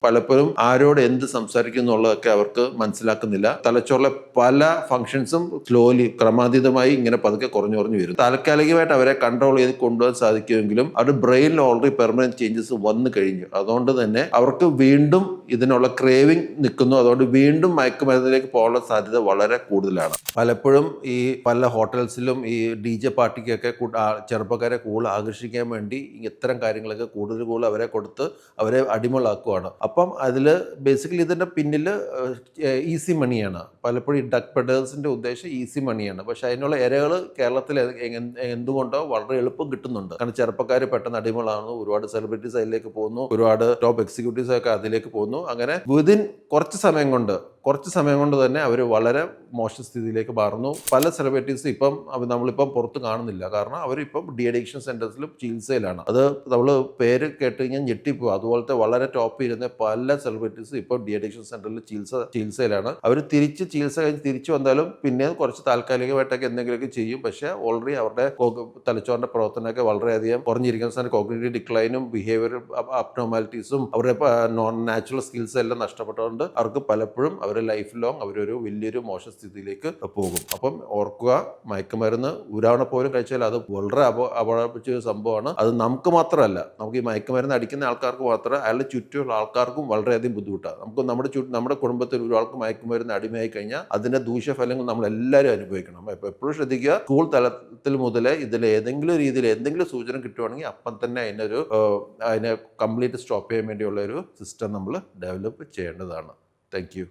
പലപ്പോഴും ആരോട് എന്ത് സംസാരിക്കും എന്നുള്ളതൊക്കെ അവർക്ക് മനസ്സിലാക്കുന്നില്ല. തലച്ചോറിലെ പല ഫങ്ഷൻസും സ്ലോലി ക്രമാതീതമായി ഇങ്ങനെ പതുക്കെ കുറഞ്ഞു വരും. താൽക്കാലികമായിട്ട് അവരെ കൺട്രോൾ ചെയ്ത് കൊണ്ടുപോകാൻ സാധിക്കുമെങ്കിലും അവരുടെ ബ്രെയിനിൽ ഓൾറെഡി പെർമനന്റ് ചേഞ്ചസ് വന്നു കഴിഞ്ഞു. അതുകൊണ്ട് തന്നെ അവർക്ക് വീണ്ടും ഇതിനുള്ള ക്രേവിംഗ് നിൽക്കുന്നു. അതുകൊണ്ട് വീണ്ടും മയക്കുമരുന്നിലേക്ക് പോകാനുള്ള സാധ്യത വളരെ കൂടുതലാണ്. പലപ്പോഴും ഈ പല ഹോട്ടൽസിലും ഈ DJ പാർട്ടിക്കൊക്കെ ചെറുപ്പക്കാരെ കൂടുതൽ ആകർഷിക്കാൻ വേണ്ടി ഇത്തരം കാര്യങ്ങളൊക്കെ കൂടുതൽ അവരെ കൊടുത്ത് അവരെ അടിമകളാക്കുവാണ്. അപ്പം അതിൽ ബേസിക്കലി ഇതിൻ്റെ പിന്നിൽ ഈസി മണിയാണ്. പലപ്പോഴും ഈ ഡക്ക് പെഡേഴ്സിൻ്റെ ഉദ്ദേശം ഈസി മണിയാണ്. പക്ഷെ അതിനുള്ള ഇരകൾ കേരളത്തിൽ എന്തുകൊണ്ടോ വളരെ എളുപ്പം കിട്ടുന്നുണ്ട്. കാരണം ചെറുപ്പക്കാർ പെട്ടെന്ന് അടിമകളാണ്, ഒരുപാട് സെലിബ്രിറ്റീസ് അതിലേക്ക് പോകുന്നു, ഒരുപാട് ടോപ്പ് എക്സിക്യൂട്ടീവ്സ് ഒക്കെ അതിലേക്ക് പോകുന്നു. അങ്ങനെ വിതിൻ കുറച്ച് സമയം കൊണ്ട് തന്നെ അവർ വളരെ മോശം സ്ഥിതിയിലേക്ക് മാറുന്നു. പല സെലിബ്രിറ്റീസും ഇപ്പം നമ്മളിപ്പം പുറത്ത് കാണുന്നില്ല. കാരണം അവരിപ്പം ഡി അഡിക്ഷൻ സെന്റേഴ്സിലും ചികിത്സയിലാണ്. അത് നമ്മൾ പേര് കേട്ട് കഴിഞ്ഞാൽ ഞെട്ടിപ്പോകും. അതുപോലത്തെ വളരെ ടോപ്പ് ഇരുന്ന പല സെലിബ്രിറ്റീസും ഇപ്പം ഡി അഡിക്ഷൻ സെന്ററിൽ ചികിത്സയിലാണ്. അവർ ചികിത്സ കഴിഞ്ഞ് തിരിച്ചു വന്നാലും പിന്നെ കുറച്ച് താൽക്കാലികമായിട്ടൊക്കെ എന്തെങ്കിലുമൊക്കെ ചെയ്യും. പക്ഷേ ഓൾറെഡി അവരുടെ തലച്ചോറിന്റെ പ്രവർത്തനമൊക്കെ വളരെയധികം കുറഞ്ഞിരിക്കുന്ന സമയത്ത് കോഗ്നിറ്റീവ് ഡിക്ലൈനും ബിഹേവിയറൽ അബ്നോർമാലിറ്റീസും അവരുടെ നോൺ നാച്ചുറൽ സ്കിൽസ് എല്ലാം നഷ്ടപ്പെട്ടുകൊണ്ട് അവർക്ക് പലപ്പോഴും അവരുടെ ലൈഫ് ലോങ് അവരൊരു വലിയൊരു മോശ സ്ഥിതിയിലേക്ക് പോകും. അപ്പം ഓർക്കുക, മയക്കുമരുന്ന് ഒരാവണ പോലും കഴിച്ചാൽ അത് വളരെ അപകടപ്പിച്ച ഒരു സംഭവമാണ്. അത് നമുക്ക് മാത്രമല്ല, നമുക്ക് ഈ മയക്കുമരുന്ന് അടിക്കുന്ന ആൾക്കാർക്ക് മാത്രമല്ല, അയാളുടെ ചുറ്റുമുള്ള ആൾക്കാർക്കും വളരെയധികം ബുദ്ധിമുട്ടാണ്. നമുക്ക് നമ്മുടെ കുടുംബത്തിൽ ഒരാൾക്ക് മയക്കുമരുന്ന് അടിമയായി കഴിഞ്ഞാൽ അതിന്റെ ദൂഷ്യഫലങ്ങൾ നമ്മൾ എല്ലാവരും അനുഭവിക്കണം. അപ്പോൾ എപ്പോഴും ശ്രദ്ധിക്കുക, സ്കൂൾ തലത്തിൽ മുതലേ ഇതിൽ ഏതെങ്കിലും രീതിയിൽ എന്തെങ്കിലും സൂചന കിട്ടുവാണെങ്കിൽ അപ്പം തന്നെ അതിനെ കംപ്ലീറ്റ് സ്റ്റോപ്പ് ചെയ്യാൻ വേണ്ടിയുള്ള ഒരു സിസ്റ്റം നമ്മൾ ഡെവലപ്പ് ചെയ്യേണ്ടതാണ്. Thank you.